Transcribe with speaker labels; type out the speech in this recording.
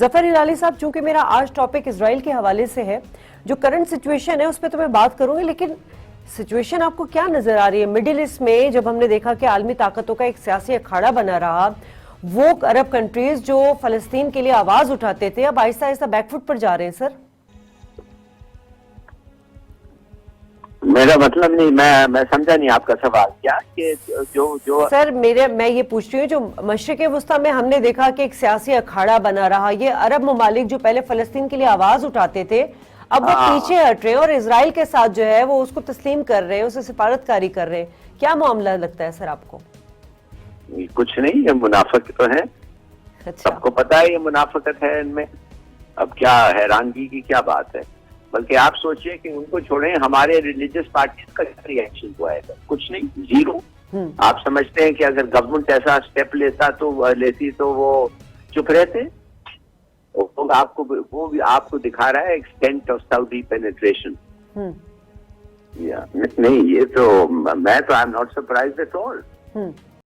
Speaker 1: जफर हिलाली साहब, चूंकि मेरा आज टॉपिक इजराइल के हवाले से है, जो करंट सिचुएशन है उस पर तो मैं बात करूंगी, लेकिन सिचुएशन आपको क्या नजर आ रही है मिडिल ईस्ट में? जब हमने देखा कि आलमी ताकतों का एक सियासी अखाड़ा बना रहा, वो अरब कंट्रीज जो फलस्तीन के लिए आवाज उठाते थे अब आहिस्ता आहिस्ता बैकफुट पर जा रहे हैं। सर
Speaker 2: मेरा मतलब नहीं, मैं समझा नहीं आपका सवाल क्या कि जो
Speaker 1: सर मैं ये पूछ रही हूँ, जो मशरिक़ वुस्ता में हमने देखा कि एक सियासी अखाड़ा बना रहा, ये अरब ममालिक जो पहले फलस्तीन के लिए आवाज उठाते थे अब वो पीछे हट रहे हैं और इजराइल के साथ जो है वो उसको तस्लीम कर रहे हैं, उसे सिफारतकारी कर रहे हैं। क्या मामला लगता है सर आपको?
Speaker 2: कुछ नहीं, ये मुनाफिक तो है।
Speaker 1: अच्छा,
Speaker 2: सबको पता है ये मुनाफिकत है इनमें। अब क्या हैरानगी की क्या बात है? बल्कि आप सोचिए कि उनको छोड़ें, हमारे रिलीजियस पार्टीज का क्या रिएक्शन हुआ है? कुछ नहीं, जीरो। आप समझते हैं कि अगर गवर्नमेंट ऐसा स्टेप लेती तो वो चुप रहते? वो आपको दिखा रहा है एक्सटेंट ऑफ सऊदी पेनिट्रेशन। नहीं, ये तो मैं तो I am not surprised at all.